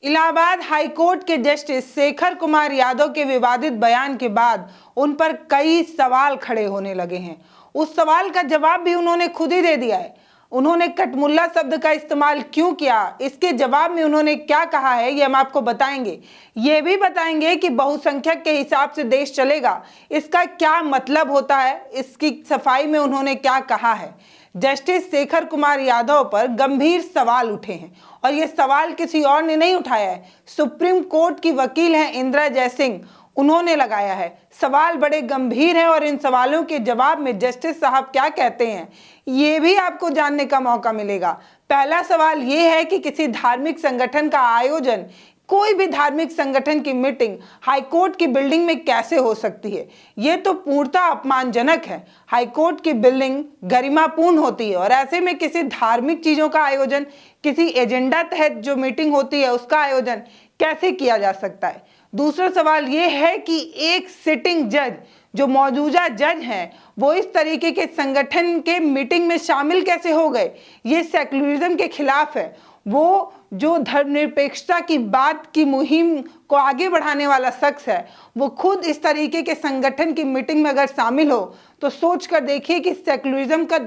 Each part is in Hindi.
इलाहाबाद हाईकोर्ट के जस्टिस शेखर कुमार यादव के विवादित बयान के बाद उन पर कई सवाल खड़े होने लगे हैं। उस सवाल का जवाब भी उन्होंने खुद ही दे दिया है। उन्होंने कटमुल्ला शब्द का इस्तेमाल क्यों किया, इसके जवाब में उन्होंने क्या कहा है, ये हम आपको बताएंगे। ये भी बताएंगे कि बहुसंख्यक के हिसाब से देश चलेगा, इसका क्या मतलब होता है, इसकी सफाई में उन्होंने क्या कहा है। जस्टिस शेखर कुमार यादव पर गंभीर सवाल उठे हैं और ये सवाल किसी और ने नहीं उठाया है, सुप्रीम कोर्ट की वकील हैं इंदिरा जयसिंह, उन्होंने लगाया है। सवाल बड़े गंभीर हैं और इन सवालों के जवाब में जस्टिस साहब क्या कहते हैं ये भी आपको जानने का मौका मिलेगा। पहला सवाल ये है कि किसी धार्मिक संगठन का आयोजन, कोई भी धार्मिक संगठन की मीटिंग हाईकोर्ट की बिल्डिंग में कैसे हो सकती है। ये तो पूर्णतः अपमानजनक है। हाईकोर्ट की बिल्डिंग गरिमापूर्ण होती है और ऐसे में किसी धार्मिक चीजों का आयोजन, किसी एजेंडा तहत जो मीटिंग होती है उसका आयोजन कैसे किया जा सकता है। दूसरा सवाल ये है कि एक सिटिंग जज, जो मौजूदा जज हैं, वो इस तरीके के संगठन के मीटिंग में शामिल कैसे हो गए। ये सेक्युलरिज्म के खिलाफ है। वो जो धर्मनिरपेक्षता की बात की मुहिम को आगे बढ़ाने वाला शख्स है, वो खुद इस तरीके के संगठन की मीटिंग में अगर शामिल हो तो सोच कर देखिए कि सेक्युलरिज्म का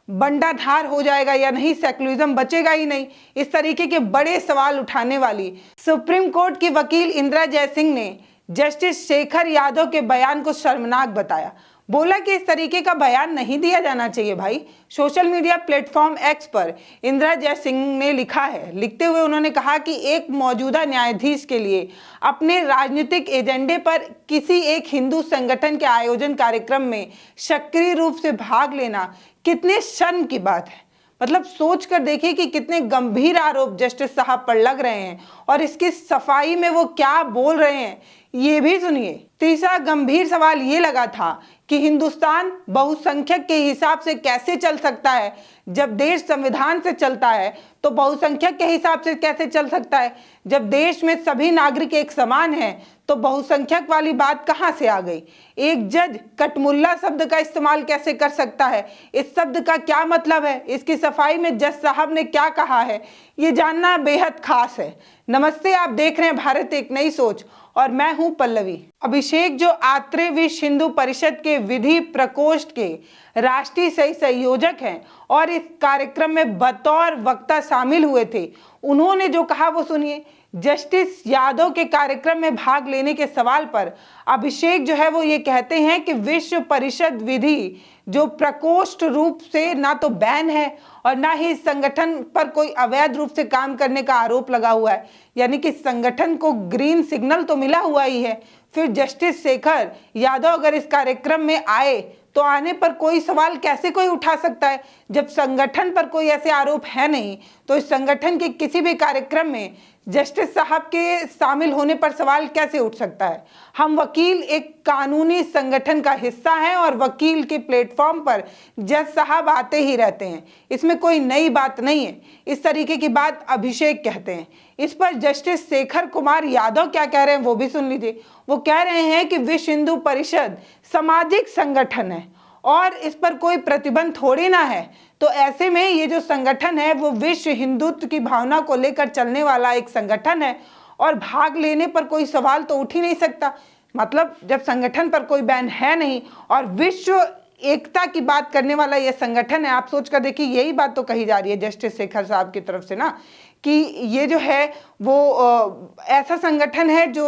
बंटाधार हो जाएगा या नहीं, सेक्युलरिज्म बचेगा ही नहीं। इस तरीके के बड़े सवाल उठाने वाली सुप्रीम कोर्ट की वकील इंदिरा जयसिंह ने जस्टिस शेखर यादव के बयान को शर्मनाक बताया। बोला कि इस तरीके का बयान नहीं दिया जाना चाहिए भाई। सोशल मीडिया प्लेटफॉर्म एक्स पर इंदिरा जयसिंह ने लिखा है, लिखते हुए उन्होंने कहा कि एक मौजूदा न्यायाधीश के लिए अपने राजनीतिक एजेंडे पर किसी एक हिंदू संगठन के आयोजन कार्यक्रम में सक्रिय रूप से भाग लेना कितने शर्म की बात है। मतलब सोच कर देखिए कि कितने गंभीर आरोप जस्टिस साहब पर लग रहे हैं और इसकी सफाई में वो क्या बोल रहे हैं ये भी सुनिए। तीसरा गंभीर सवाल ये लगा था कि हिंदुस्तान बहुसंख्यक के हिसाब से कैसे चल सकता है। जब देश संविधान से चलता है तो बहुसंख्यक के हिसाब से कैसे चल सकता है। जब देश में सभी नागरिक एक समान हैं तो बहुसंख्यक वाली बात कहाँ से आ गई। एक जज कटमुल्ला शब्द का इस्तेमाल कैसे कर सकता है, इस शब्द का क्या मतलब है, इसकी सफाई में जज साहब ने क्या कहा है, ये जानना बेहद खास है। नमस्ते, आप देख रहे हैं भारत एक नई सोच और मैं हूं पल्लवी। अभिषेक जो आत्रे विश्व हिंदू परिषद के विधि प्रकोष्ठ के राष्ट्रीय सह संयोजक हैं और इस कार्यक्रम में बतौर वक्ता शामिल हुए थे, उन्होंने जो कहा वो सुनिए। जस्टिस यादव के कार्यक्रम में भाग लेने के सवाल पर अभिषेक जो है वो ये कहते हैं कि विश्व परिषद विधि जो प्रकोष्ठ रूप से ना तो बैन है और ना ही इस संगठन पर कोई अवैध रूप से काम करने का आरोप लगा हुआ है, यानी कि संगठन को ग्रीन सिग्नल तो मिला हुआ ही है। फिर जस्टिस शेखर यादव अगर इस कार्यक्रम में आए तो आने पर कोई सवाल कैसे कोई उठा सकता है। जब संगठन पर कोई ऐसे आरोप है नहीं तो इस संगठन के किसी भी कार्यक्रम में जस्टिस साहब के शामिल होने पर सवाल कैसे उठ सकता है। हम वकील एक कानूनी संगठन का हिस्सा हैं और वकील के प्लेटफॉर्म पर जज साहब आते ही रहते हैं, इसमें कोई नई बात नहीं है। इस तरीके की बात अभिषेक कहते हैं। इस पर जस्टिस शेखर कुमार यादव क्या कह रहे हैं वो भी सुन लीजिए। वो कह रहे हैं कि विश्व हिंदू परिषद सामाजिक संगठन है और इस पर कोई प्रतिबंध थोड़ी ना है, तो ऐसे में ये जो संगठन है वो विश्व हिंदुत्व की भावना को लेकर चलने वाला एक संगठन है और भाग लेने पर कोई सवाल तो उठ ही नहीं सकता। मतलब जब संगठन पर कोई बैन है नहीं और विश्व एकता की बात करने वाला यह संगठन है, आप सोच कर देखिए, यही बात तो कही जा रही है जस्टिस शेखर साहब की तरफ से ना कि ये जो है वो ऐसा संगठन है जो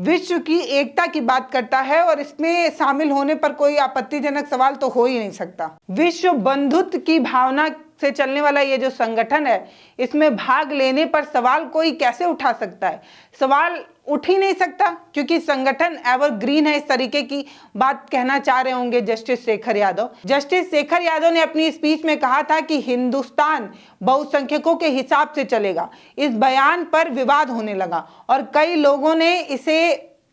विश्व की एकता की बात करता है और इसमें शामिल होने पर कोई आपत्तिजनक सवाल तो हो ही नहीं सकता। विश्व बंधुत्व की भावना से चलने वाला ये जो संगठन है, इसमें भाग लेने पर सवाल कोई कैसे उठा सकता है। सवाल उठ ही नहीं सकता क्योंकि संगठन एवरग्रीन है, इस तरीके की बात कहना चाह रहे होंगे जस्टिस शेखर यादव। जस्टिस शेखर यादव ने अपनी स्पीच में कहा था कि हिंदुस्तान बहुसंख्यकों के हिसाब से चलेगा। इस बयान पर विवाद होने लगा और कई लोगों ने इस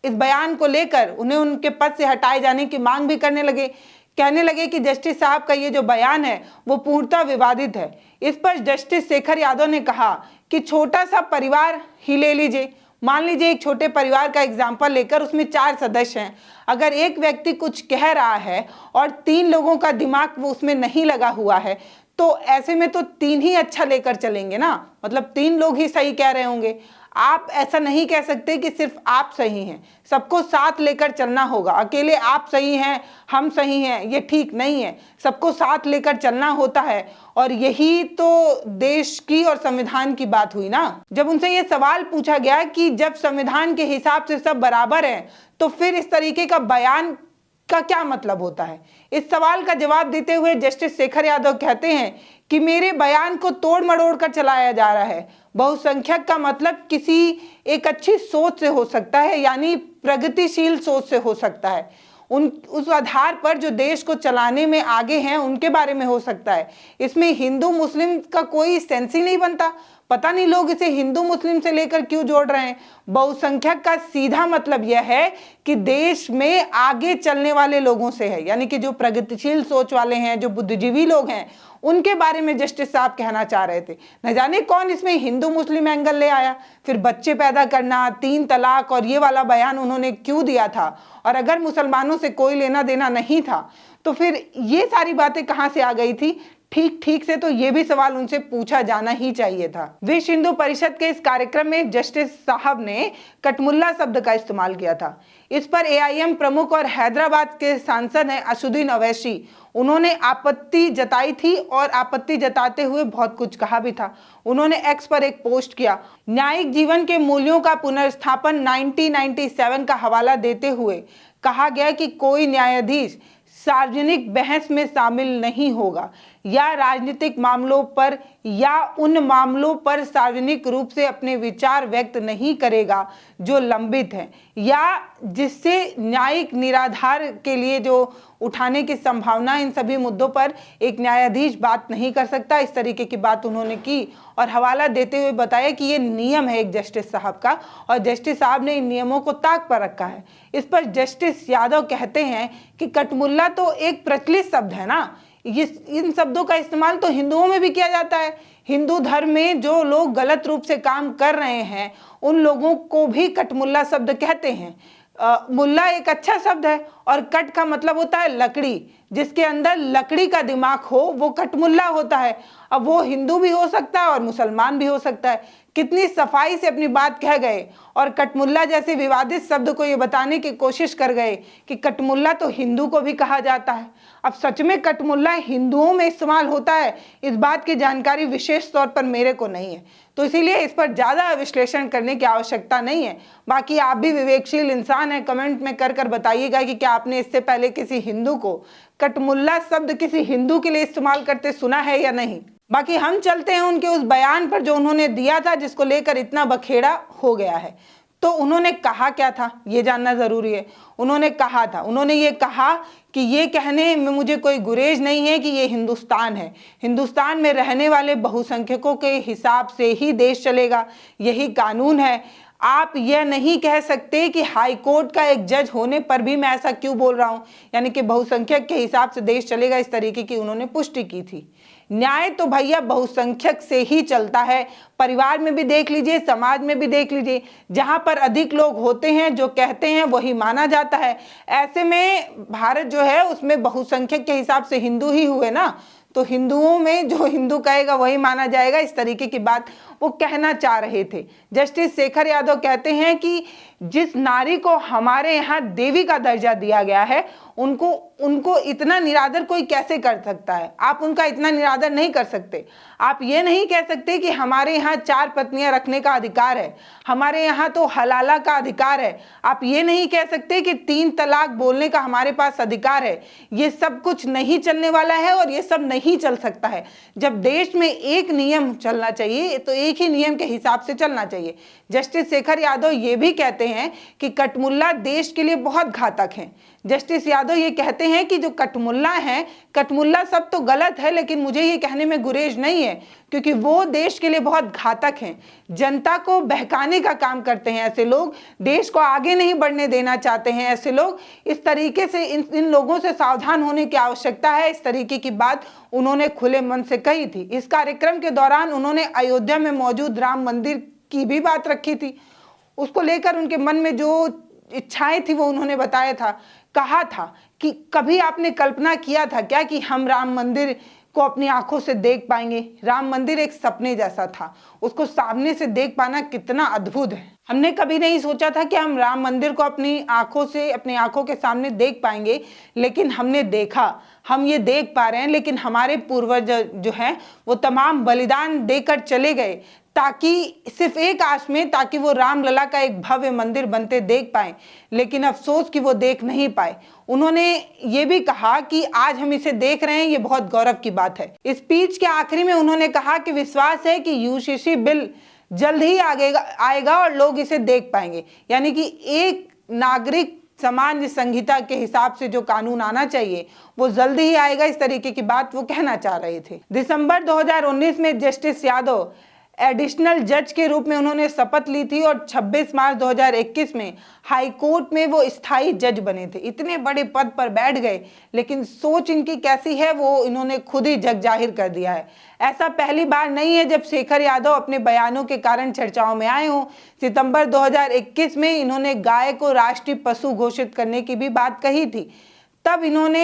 बयान को लेकर उन्हें उनके पद से हटाए जाने की मांग भी करने लगे। कहने लगे कि जस्टिस साहब का ये जो बयान है वो पूर्णतः विवादित है। इस पर जस्टिस शेखर यादव ने कहा कि छोटा सा परिवार ही ले लीजिए, मान लीजिए एक छोटे परिवार का एग्जाम्पल लेकर उसमें 4 सदस्य हैं। अगर एक व्यक्ति कुछ कह रहा है और 3 लोगों का दिमाग वो उसमें नहीं लगा हुआ है तो ऐसे में तो 3 ही अच्छा लेकर चलेंगे ना, मतलब 3 लोग ही सही कह रहे होंगे। आप ऐसा नहीं कह सकते कि सिर्फ आप सही हैं, सबको साथ लेकर चलना होगा। अकेले आप सही हैं, हम सही हैं, ये ठीक नहीं है, सबको साथ लेकर चलना होता है। और यही तो देश की और संविधान की बात हुई ना। जब उनसे ये सवाल पूछा गया कि जब संविधान के हिसाब से सब बराबर हैं, तो फिर इस तरीके का बयान का क्या मतलब होता है? इस सवाल का जवाब देते हुए जस्टिस शेखर यादव कहते हैं कि मेरे बयान को तोड़ मरोड़ कर चलाया जा रहा है। बहुसंख्यक का मतलब किसी एक अच्छी सोच से हो सकता है, यानी प्रगतिशील सोच से हो सकता है, उस आधार पर जो देश को चलाने में आगे हैं उनके बारे में हो सकता है। इसमें हिंदू मुस्लिम का कोई सेंस ही नहीं बनता। पता नहीं लोग इसे हिंदू मुस्लिम से लेकर क्यों जोड़ रहे हैं। बहुसंख्यक का सीधा मतलब यह है कि देश में आगे चलने वाले लोगों से है, यानी कि जो प्रगतिशील सोच वाले हैं, जो बुद्धिजीवी लोग हैं, उनके बारे में जस्टिस साहब कहना चाह रहे थे। न जाने कौन इसमें हिंदू मुस्लिम एंगल ले आया। फिर बच्चे पैदा करना, 3 तलाक और ये वाला बयान उन्होंने क्यों दिया था? और अगर मुसलमानों से कोई लेना देना नहीं था तो फिर ये सारी बातें कहां से आ गई थी? ठीक से तो ये भी सवाल उनसे पूछा जाना ही चाहिए था। विश्व हिंदू परिषद के इस कार्यक्रम में जस्टिस साहब ने कटमुल्ला शब्द का इस्तेमाल किया था। इस पर एआईएम प्रमुख और हैदराबाद के सांसद हैं असुद्दीन अवैसी, उन्होंने आपत्ति जताई थी और आपत्ति जताते हुए बहुत कुछ कहा भी था। उन्होंने एक्स पर एक पोस्ट किया, न्यायिक जीवन के मूल्यों का पुनर्स्थापन 1997 का हवाला देते हुए कहा गया कि कोई न्यायाधीश सार्वजनिक बहस में शामिल नहीं होगा या राजनीतिक मामलों पर या उन मामलों पर सार्वजनिक रूप से अपने विचार व्यक्त नहीं करेगा जो लंबित हैं या जिससे न्यायिक निराधार के लिए जो उठाने की संभावना, इन सभी मुद्दों पर एक न्यायाधीश बात नहीं कर सकता। इस तरीके की बात उन्होंने की और हवाला देते हुए बताया कि ये नियम है एक जस्टिस साहब का और जस्टिस साहब ने इन नियमों को ताक पर रखा है। इस पर जस्टिस यादव कहते हैं कि कटमुल्ला तो एक प्रचलित शब्द है ना, इन शब्दों का इस्तेमाल तो हिंदुओं में भी किया जाता है। हिंदू धर्म में जो लोग गलत रूप से काम कर रहे हैं उन लोगों को भी कटमुल्ला शब्द कहते हैं। मुल्ला एक अच्छा शब्द है और कट का मतलब होता है लकड़ी, जिसके अंदर लकड़ी का दिमाग हो वो कटमुल्ला होता है। अब वो हिंदू भी हो सकता है और मुसलमान भी हो सकता है। कितनी सफाई से अपनी बात कह गए और कटमुल्ला जैसे विवादित शब्द को ये बताने की कोशिश कर गए कि कटमुल्ला तो हिंदू को भी कहा जाता है। अब सच में कटमुल्ला हिंदुओं में इस्तेमाल होता है, इस बात की जानकारी विशेष तौर पर मेरे को नहीं है, तो इसीलिए इस पर ज़्यादा विश्लेषण करने की आवश्यकता नहीं है। बाकी आप भी विवेकशील इंसान हैं, कमेंट में कर बताइएगा कि क्या आपने इससे पहले किसी हिंदू को कटमुल्ला शब्द किसी हिंदू के लिए इस्तेमाल करते सुना है या नहीं। बाकी हम चलते हैं उनके उस बयान पर जो उन्होंने दिया था, जिसको लेकर इतना बखेड़ा हो गया है। तो उन्होंने कहा क्या था ये जानना जरूरी है। उन्होंने ये कहा कि ये कहने में मुझे कोई गुरेज नहीं है कि ये हिंदुस्तान है, हिंदुस्तान में रहने वाले बहुसंख्यकों के हिसाब से ही देश चलेगा, यही कानून है। आप यह नहीं कह सकते कि हाई कोर्ट का एक जज होने पर भी मैं ऐसा क्यों बोल रहा हूं, यानी कि बहुसंख्यक के हिसाब से देश चलेगा, इस तरीके की उन्होंने पुष्टि की थी। न्याय तो भैया बहुसंख्यक से ही चलता है। परिवार में भी देख लीजिए, समाज में भी देख लीजिए, जहां पर अधिक लोग होते हैं जो कहते हैं वही माना जाता है। ऐसे में भारत जो है उसमें बहुसंख्यक के हिसाब से हिंदू ही हुए ना, तो हिंदुओं में जो हिंदू कहेगा वही माना जाएगा, इस तरीके की बात वो कहना चाह रहे थे। जस्टिस शेखर यादव कहते हैं कि जिस नारी को हमारे यहाँ देवी का दर्जा दिया गया है उनको इतना निरादर कोई कैसे कर सकता है। आप उनका इतना निरादर नहीं कर सकते। आप ये नहीं कह सकते कि हमारे यहाँ 4 पत्नियां रखने का अधिकार है, हमारे यहाँ तो हलाला का अधिकार है। आप ये नहीं कह सकते कि 3 तलाक बोलने का हमारे पास अधिकार है। ये सब कुछ नहीं चलने वाला है और ये सब नहीं चल सकता है। जब देश में एक नियम चलना चाहिए तो एक ही नियम के हिसाब से चलना चाहिए। जस्टिस शेखर यादव ये भी कहते हैं कि कटमुल्ला देश के लिए बहुत घातक हैं। जस्टिस यादव ये कहते हैं कि जो कटमुल्ला हैं, कटमुल्ला सब तो गलत है, लेकिन मुझे ये कहने में गुरेज नहीं है क्योंकि वो देश के लिए बहुत घातक हैं। जनता को बहकाने का काम करते हैं ऐसे लोग, देश को आगे नहीं बढ़ने देना चाहते हैं ऐसे लोग। इस तरीके से इन लोगों से सावधान होने की आवश्यकता है। इस तरीके की बात उन्होंने खुले मन से कही थी। इस कार्यक्रम के दौरान उन्होंने अयोध्या में मौजूद राम मंदिर की भी बात रखी थी। उसको लेकर उनके मन में जो इच्छाएं थी वो उन्होंने बताया था। कहा था कि कभी आपने कल्पना किया था क्या कि हम राम मंदिर को अपनी आंखों से देख पाएंगे। राम मंदिर एक सपने जैसा था, उसको सामने से देख पाना कितना अद्भुत है। हमने कभी नहीं सोचा था कि हम राम मंदिर को अपनी आंखों के सामने देख पाएंगे, लेकिन हमने देखा। हम ये देख पा रहे हैं, लेकिन हमारे पूर्वज जो हैं वो तमाम बलिदान देकर चले गए, ताकि सिर्फ एक आश में, ताकि वो रामलला का एक भव्य मंदिर बनते देख पाए। लेकिन अफसोस कि वो देख नहीं पाए। उन्होंने ये भी कहा कि आज हम इसे देख रहे हैं, ये बहुत गौरव की बात है। स्पीच के आखिरी में उन्होंने कहा कि विश्वास है कि यूसीसी बिल जल्द ही आएगा और लोग इसे देख पाएंगे। यानी कि एक नागरिक समाज संहिता के हिसाब से जो कानून आना चाहिए वो जल्दी ही आएगा, इस तरीके की बात वो कहना चाह रहे थे। दिसंबर 2019 में जस्टिस यादव एडिशनल जज के रूप में उन्होंने शपथ ली थी और 26 मार्च 2021 में हाई कोर्ट में वो स्थायी जज बने थे। इतने बड़े पद पर बैठ गए, लेकिन सोच इनकी कैसी है वो इन्होंने खुद ही जग जाहिर कर दिया है। ऐसा पहली बार नहीं है जब शेखर यादव अपने बयानों के कारण चर्चाओं में आए हों। सितंबर 2021 में इन्होंने गाय को राष्ट्रीय पशु घोषित करने की भी बात कही थी। तब इन्होंने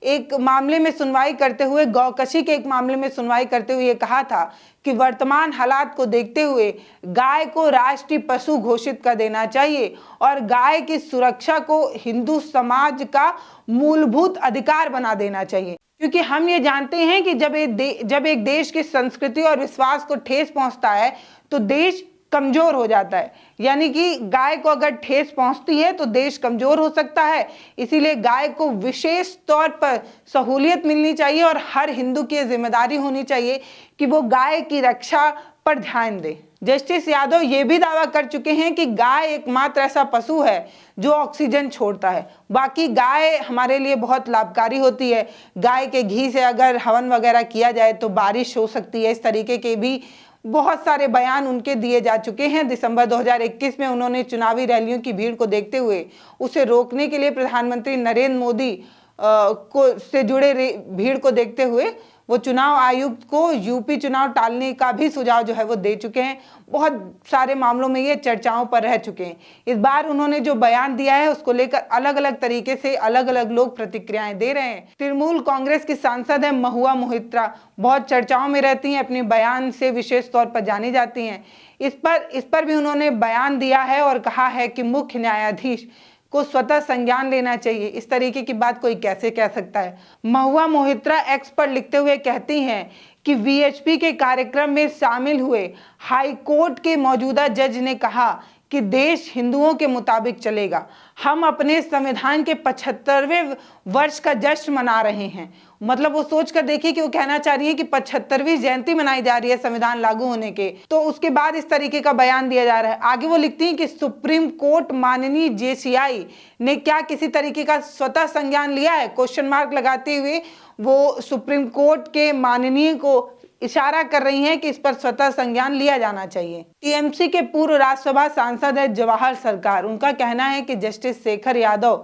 एक मामले में सुनवाई करते हुए, गौकशी के एक मामले में सुनवाई करते हुए ये कहा था कि वर्तमान हालात को देखते हुए गाय को राष्ट्रीय पशु घोषित कर देना चाहिए और गाय की सुरक्षा को हिंदू समाज का मूलभूत अधिकार बना देना चाहिए। क्योंकि हम ये जानते हैं कि जब एक देश की संस्कृति और विश्वास को ठेस पहुंचता है तो देश कमजोर हो जाता है। यानी कि गाय को अगर ठेस पहुंचती है तो देश कमजोर हो सकता है। इसीलिए गाय को विशेष तौर पर सहूलियत मिलनी चाहिए और हर हिंदू की जिम्मेदारी होनी चाहिए कि वो गाय की रक्षा पर ध्यान दे। जस्टिस यादव ये भी दावा कर चुके हैं कि गाय एकमात्र ऐसा पशु है जो ऑक्सीजन छोड़ता है। बाकी गाय हमारे लिए बहुत लाभकारी होती है। गाय के घी से अगर हवन वगैरह किया जाए तो बारिश हो सकती है। इस तरीके के भी बहुत सारे बयान उनके दिए जा चुके हैं। दिसंबर 2021 में उन्होंने चुनावी रैलियों की भीड़ को देखते हुए उसे रोकने के लिए प्रधानमंत्री नरेंद्र मोदी से जुड़े भीड़ को देखते हुए वो चुनाव आयुक्त को यूपी चुनाव टालने का भी सुझाव जो है वो दे चुके हैं। बहुत सारे मामलों में ये चर्चाओं पर रह चुके हैं। इस बार उन्होंने जो बयान दिया है उसको लेकर अलग अलग तरीके से अलग अलग लोग प्रतिक्रियाएं दे रहे हैं। तृणमूल कांग्रेस की सांसद है महुआ मोहित्रा, बहुत चर्चाओं में रहती हैं, अपने बयान से विशेष तौर पर जानी जाती हैं। इस पर भी उन्होंने बयान दिया है और कहा है कि मुख्य न्यायाधीश को स्वतः संज्ञान लेना चाहिए। इस तरीके की बात कोई कैसे कह सकता है। महुआ मोहित्रा एक्स पर लिखते हुए कहती हैं कि वीएचपी के कार्यक्रम में शामिल हुए हाई कोर्ट के मौजूदा जज ने कहा कि देश हिंदुओं के मुताबिक चलेगा। हम अपने संविधान के 75वें वर्ष का जश्न मना रहे हैं। मतलब वो सोच कर देखिए कि वो कहना चाह रही है कि 75वीं जयंती मनाई जा रही है संविधान लागू होने के, तो उसके बाद इस तरीके का बयान दिया जा रहा है। आगे वो लिखती हैं कि सुप्रीम कोर्ट माननीय जेसीआई ने क्या किसी तरीके का स्वतः संज्ञान लिया है, क्वेश्चन मार्क लगाते हुए वो सुप्रीम कोर्ट के माननीय को इशारा कर रही हैं कि इस पर स्वतः संज्ञान लिया जाना चाहिए। टीएमसी के पूर्व राज्यसभा सांसद है जवाहर सरकार, उनका कहना है कि जस्टिस शेखर यादव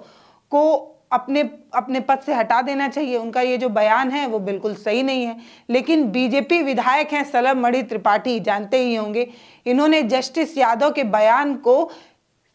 को अपने पद से हटा देना चाहिए। उनका ये जो बयान है वो बिल्कुल सही नहीं है। लेकिन बीजेपी विधायक हैं सलभमणि त्रिपाठी, जानते ही होंगे, इन्होंने जस्टिस यादव के बयान को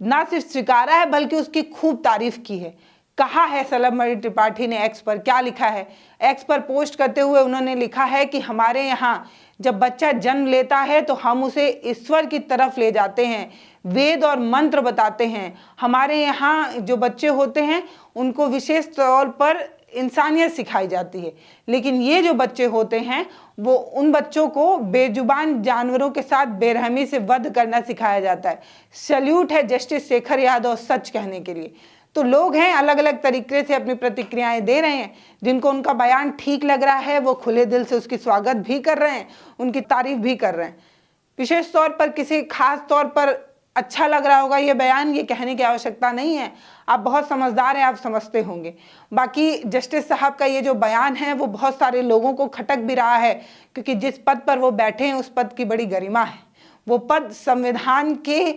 ना सिर्फ स्वीकारा है बल्कि उसकी खूब तारीफ की है। कहा है सलभमणि त्रिपाठी ने एक्स पर, क्या लिखा है, एक्स पर पोस्ट करते हुए उन्होंने लिखा है कि हमारे यहाँ जब बच्चा जन्म लेता है तो हम उसे ईश्वर की तरफ ले जाते हैं, वेद और मंत्र बताते हैं। हमारे यहाँ जो बच्चे होते हैं उनको विशेष तौर पर इंसानियत सिखाई जाती है। लेकिन ये जो बच्चे होते हैं वो उन बच्चों को बेजुबान जानवरों के साथ बेरहमी से वध करना सिखाया जाता है। सैल्यूट है जस्टिस शेखर यादव सच कहने के लिए। तो लोग हैं अलग अलग तरीके से अपनी प्रतिक्रियाएं दे रहे हैं। जिनको उनका बयान ठीक लग रहा है वो खुले दिल से उसकी स्वागत भी कर रहे हैं, उनकी तारीफ भी कर रहे हैं। विशेष तौर पर किसी खास तौर पर अच्छा लग रहा होगा ये बयान, ये कहने की आवश्यकता नहीं है। आप बहुत समझदार हैं, आप समझते होंगे। बाकी जस्टिस साहब का ये जो बयान है वो बहुत सारे लोगों को खटक भी रहा है, क्योंकि जिस पद पर वो बैठे हैं उस पद की बड़ी गरिमा है। वो पद संविधान के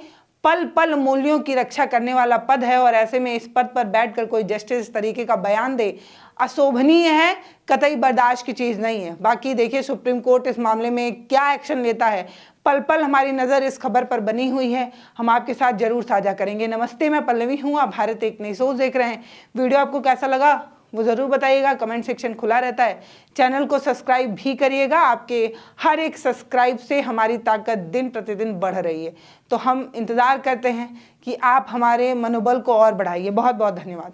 पल पल मूल्यों की रक्षा करने वाला पद है, और ऐसे में इस पद पर बैठकर कोई जस्टिस इस तरीके का बयान दे, अशोभनीय है, कतई बर्दाश्त की चीज़ नहीं है। बाकी देखिए सुप्रीम कोर्ट इस मामले में क्या एक्शन लेता है। पल पल हमारी नज़र इस खबर पर बनी हुई है, हम आपके साथ जरूर साझा करेंगे। नमस्ते, मैं पल्लवी हूँ, आप भारत एक नई सोच देख रहे हैं। वीडियो आपको कैसा लगा वो ज़रूर बताइएगा। कमेंट सेक्शन खुला रहता है। चैनल को सब्सक्राइब भी करिएगा। आपके हर एक सब्सक्राइब से हमारी ताकत दिन प्रतिदिन बढ़ रही है। तो हम इंतज़ार करते हैं कि आप हमारे मनोबल को और बढ़ाइए। बहुत बहुत धन्यवाद।